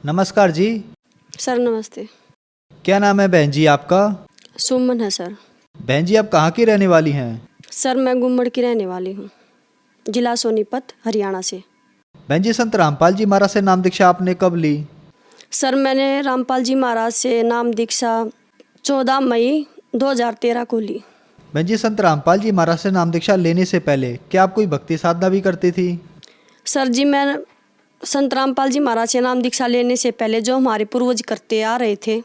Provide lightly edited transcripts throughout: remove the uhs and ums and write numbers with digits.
नमस्कार जी। सर नमस्ते। क्या नाम है बहन जी आपका? सुमन है सर। बहन जी आप कहाँ की रहने वाली हैं? सर मैं गुम्मड़ की रहने वाली हूँ, जिला सोनीपत हरियाणा से। बहन जी संत रामपाल जी महाराज से नाम दीक्षा आपने कब ली? सर मैंने रामपाल जी महाराज से नाम दीक्षा 14 मई 2013 को ली। बहन जी संत रामपाल जी महाराज से नाम दीक्षा लेने से पहले क्या आप कोई भक्ति साधना भी करती थी? सर जी मैं संत रामपाल जी महाराज से नाम दीक्षा लेने से पहले जो हमारे पूर्वज करते आ रहे थे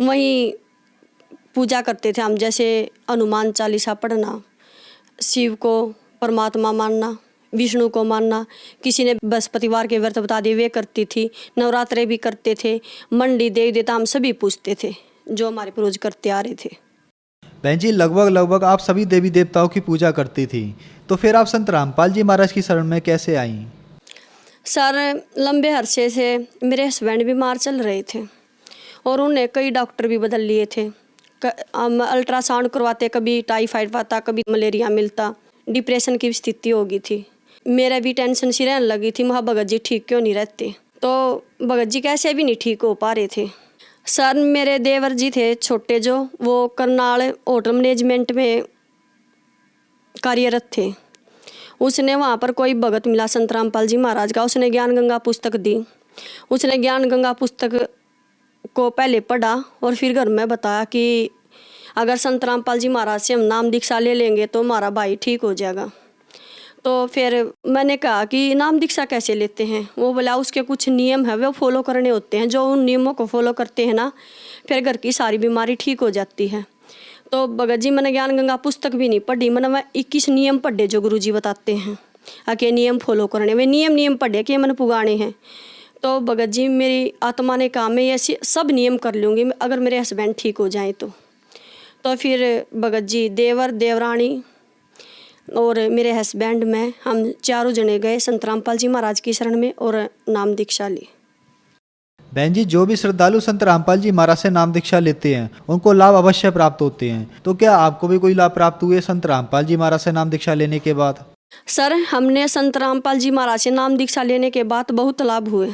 वहीं पूजा करते थे हम, जैसे हनुमान चालीसा पढ़ना, शिव को परमात्मा मानना, विष्णु को मानना। किसी ने बृहस्पतिवार के व्रत बता दिए वे करती थी, नवरात्रे भी करते थे, मंडी देवी देवता हम सभी पूजते थे जो हमारे पूर्वज करते आ रहे थे। बहन जी लगभग आप सभी देवी देवताओं की पूजा करती थी, तो फिर आप संत रामपाल जी महाराज की शरण में कैसे आईं? सर लंबे अरसे से मेरे हस्बैंड बीमार चल रहे थे और उन्हें कई डॉक्टर भी बदल लिए थे। हम अल्ट्रासाउंड करवाते, कभी टाइफाइड पाता, कभी मलेरिया मिलता, डिप्रेशन की स्थिति हो गई थी। मेरा भी टेंशन सी रहने लगी थी, महा भगत जी ठीक क्यों नहीं रहते, तो भगत जी कैसे भी नहीं ठीक हो पा रहे थे। सर मेरे देवर जी थे छोटे, जो वो करनाल होटल मैनेजमेंट में कार्यरत थे। उसने वहाँ पर कोई भगत मिला संत रामपाल जी महाराज का, उसने ज्ञान गंगा पुस्तक दी। उसने ज्ञान गंगा पुस्तक को पहले पढ़ा और फिर घर में बताया कि अगर संत रामपाल जी महाराज से हम नाम दीक्षा ले लेंगे तो हमारा भाई ठीक हो जाएगा। तो फिर मैंने कहा कि नाम दीक्षा कैसे लेते हैं? वो बोला उसके कुछ नियम है, वो फॉलो करने होते हैं, जो उन नियमों को फॉलो करते हैं ना फिर घर की सारी बीमारी ठीक हो जाती है। तो भगत जी मैंने ज्ञान गंगा पुस्तक भी नहीं पढ़ी, मैंने मैं 21 नियम पढ़े जो गुरु जी बताते हैं आके नियम फॉलो करने, वे नियम पढ़े कि मैंने पुगाने हैं। तो भगत जी मेरी आत्मा ने कहा मैं ऐसी सब नियम कर लूँगी अगर मेरे हस्बैंड ठीक हो जाएं तो फिर भगत जी देवर देवरानी और मेरे हस्बैंड में हम चारों जने गए संत रामपाल जी महाराज की शरण में और नाम दीक्षा ली। बहन जी जो भी श्रद्धालु संत रामपाल जी महाराज से नाम दीक्षा लेते हैं उनको लाभ अवश्य प्राप्त होते हैं, तो क्या आपको भी कोई लाभ प्राप्त हुए संत रामपाल जी महाराज से नाम दीक्षा लेने के बाद? सर हमने संत रामपाल जी महाराज से नाम दीक्षा लेने के बाद बहुत लाभ हुए।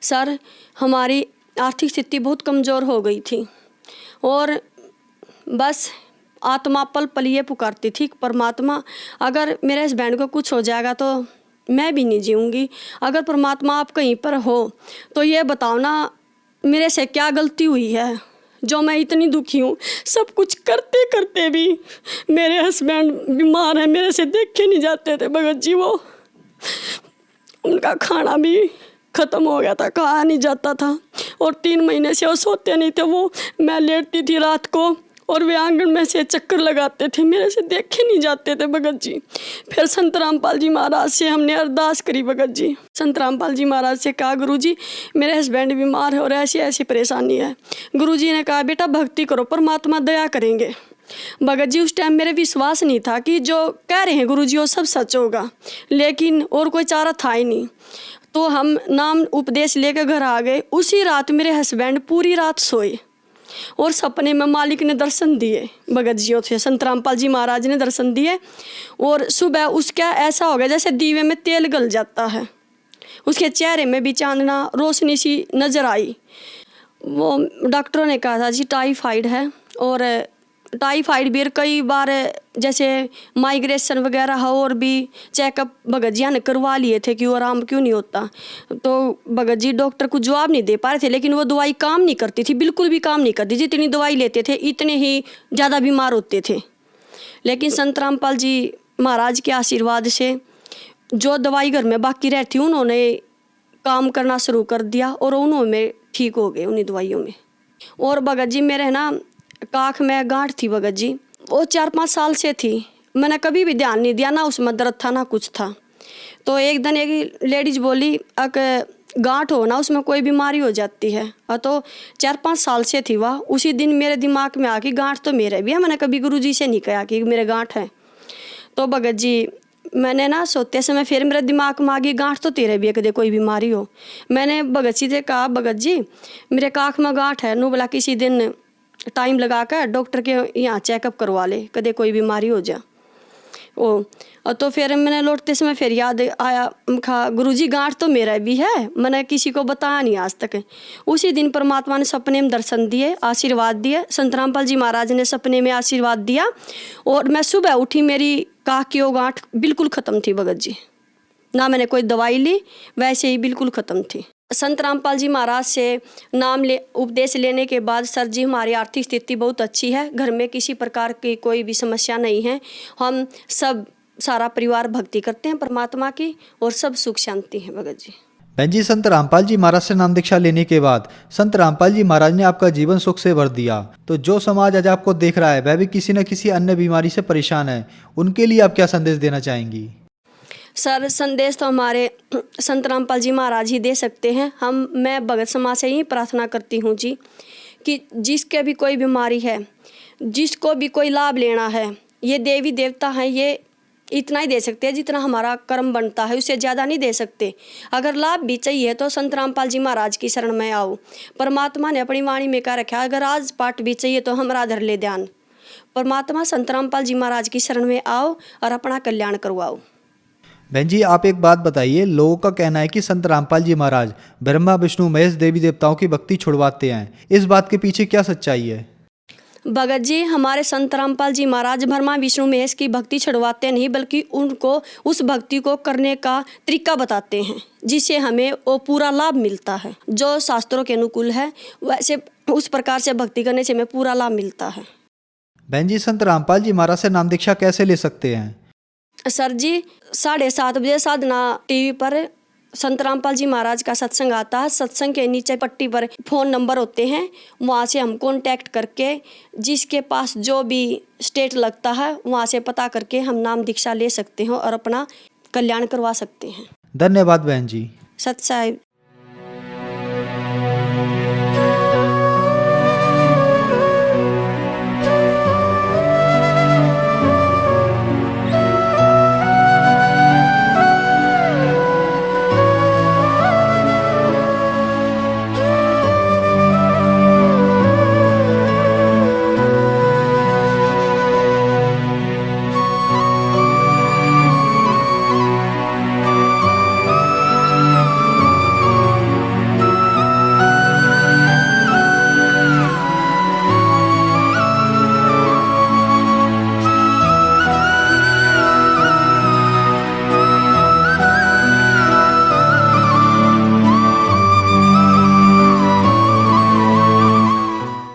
सर हमारी आर्थिक स्थिति बहुत कमज़ोर हो गई थी और बस आत्मा पल पल ये पुकारती थी परमात्मा अगर मेरे हस्बैंड को कुछ हो जाएगा तो मैं भी नहीं जीऊँगी। अगर परमात्मा आप कहीं पर हो तो ये बताओ ना मेरे से क्या गलती हुई है जो मैं इतनी दुखी हूँ। सब कुछ करते करते भी मेरे हस्बैंड बीमार है, मेरे से देखे नहीं जाते थे भगत जी। वो उनका खाना भी ख़त्म हो गया था, खाया नहीं जाता था और 3 महीने से वो सोते नहीं थे। वो मैं लेटती थी रात को और वे आंगन में से चक्कर लगाते थे, मेरे से देखे नहीं जाते थे भगत जी। फिर संत रामपाल जी महाराज से हमने अरदास करी भगत जी। संत रामपाल जी महाराज से कहा गुरु जी मेरे हस्बैंड बीमार है और ऐसी ऐसी परेशानी है। गुरु जी ने कहा बेटा भक्ति करो, परमात्मा दया करेंगे। भगत जी उस टाइम मेरे विश्वास नहीं था कि जो कह रहे हैं गुरु जी वो सब सच होगा, लेकिन और कोई चारा था ही नहीं। तो हम नाम उपदेश लेकर घर आ गए। उसी रात मेरे हस्बैंड पूरी रात सोए और सपने में मालिक ने दर्शन दिए, भगत जी थे संत रामपाल जी महाराज ने दर्शन दिए और सुबह उसका ऐसा हो गया जैसे दीवे में तेल गल जाता है। उसके चेहरे में भी चांदना रोशनी सी नज़र आई। वो डॉक्टरों ने कहा था जी टाइफाइड है और टाइफाइड भी कई बार जैसे माइग्रेशन वगैरह हो और भी चेकअप भगत जी ने करवा लिए थे कि वो आराम क्यों नहीं होता। तो भगत जी डॉक्टर को जवाब नहीं दे पा रहे थे, लेकिन वो दवाई काम नहीं करती थी, बिल्कुल भी काम नहीं करती। जितनी दवाई लेते थे इतने ही ज़्यादा बीमार होते थे। लेकिन संत रामपाल जी महाराज के आशीर्वाद से जो दवाई घर में बाकी रहती उन्होंने काम करना शुरू कर दिया और उन्होंने ठीक हो गए उन्हीं दवाइयों में। और भगत जी मेरे ना काख में गांठ थी भगत जी, वो 4-5 साल से थी। मैंने कभी भी ध्यान नहीं दिया, ना उसमें दर्द था ना कुछ था। तो एक दिन एक लेडीज बोली अगर गांठ हो ना उसमें कोई बीमारी हो जाती है। तो 4-5 साल से थी वह। उसी दिन मेरे दिमाग में आ कि गांठ तो मेरे भी है। मैंने कभी गुरु जी से नहीं कहा कि मेरे गांठ है। तो भगत जी मैंने ना सोते समय फिर मेरे दिमाग में आ गई गांठ तो तेरे भी है, कदे कोई बीमारी हो। मैंने भगत जी से कहा भगत जी मेरे काख में गांठ है, नू बोला किसी दिन टाइम लगा कर डॉक्टर के यहाँ चेकअप करवा ले, कदे कोई बीमारी हो जा। ओ और तो फिर मैंने लौटते समय फिर याद आया, खा गुरुजी गांठ तो मेरा भी है, मैंने किसी को बताया नहीं आज तक। उसी दिन परमात्मा ने सपने में दर्शन दिए, आशीर्वाद दिए। संत रामपाल जी महाराज ने सपने में आशीर्वाद दिया और मैं सुबह उठी, मेरी काख की वो गांठ बिल्कुल ख़त्म थी भगत जी। ना मैंने कोई दवाई ली, वैसे ही बिल्कुल ख़त्म थी। संत रामपाल जी महाराज से उपदेश लेने के बाद सर जी हमारी आर्थिक स्थिति बहुत अच्छी है, घर में किसी प्रकार की कोई भी समस्या नहीं है। हम सब सारा परिवार भक्ति करते हैं परमात्मा की और सब सुख शांति है भगत जी। बहन जी, संत रामपाल जी महाराज से नाम दीक्षा लेने के बाद संत रामपाल जी महाराज ने आपका जीवन सुख से भर दिया, तो जो समाज आज आपको देख रहा है वह भी किसी न किसी अन्य बीमारी से परेशान है, उनके लिए आप क्या संदेश देना चाहेंगी? सर संदेश तो हमारे संत रामपाल जी महाराज ही दे सकते हैं। मैं भगत समाज से ही प्रार्थना करती हूँ जी कि जिसके भी कोई बीमारी है, जिसको भी कोई लाभ लेना है, ये देवी देवता हैं, ये इतना ही दे सकते हैं जितना हमारा कर्म बनता है, उससे ज़्यादा नहीं दे सकते। अगर लाभ भी चाहिए तो संत रामपाल जी महाराज की शरण में आओ। परमात्मा ने अपनी वाणी में कह रखा है, अगर आज पाठ भी चाहिए तो हमरा धर ले ध्यान। परमात्मा संत रामपाल जी महाराज की शरण में आओ और अपना कल्याण करवाओ। बहन जी, आप एक बात बताइए, लोगों का कहना है कि संत रामपाल जी महाराज ब्रह्मा विष्णु महेश देवी देवताओं की भक्ति छुड़वाते हैं, इस बात के पीछे क्या सच्चाई है? भगत जी, हमारे संत रामपाल जी महाराज ब्रह्मा विष्णु महेश की भक्ति छुड़वाते नहीं, बल्कि उनको उस भक्ति को करने का तरीका बताते हैं, जिससे हमें वो पूरा लाभ मिलता है। जो शास्त्रों के अनुकूल है वैसे उस प्रकार से भक्ति करने से हमें पूरा लाभ मिलता है। बहन जी, संत रामपाल जी महाराज से नाम दीक्षा कैसे ले सकते हैं? सर जी 7:30 बजे साधना टीवी पर संत रामपाल जी महाराज का सत्संग आता है। सत्संग के नीचे पट्टी पर फ़ोन नंबर होते हैं, वहाँ से हम कॉन्टैक्ट करके जिसके पास जो भी स्टेट लगता है वहाँ से पता करके हम नाम दीक्षा ले सकते हैं और अपना कल्याण करवा सकते हैं। धन्यवाद बहन जी। सत साहिब।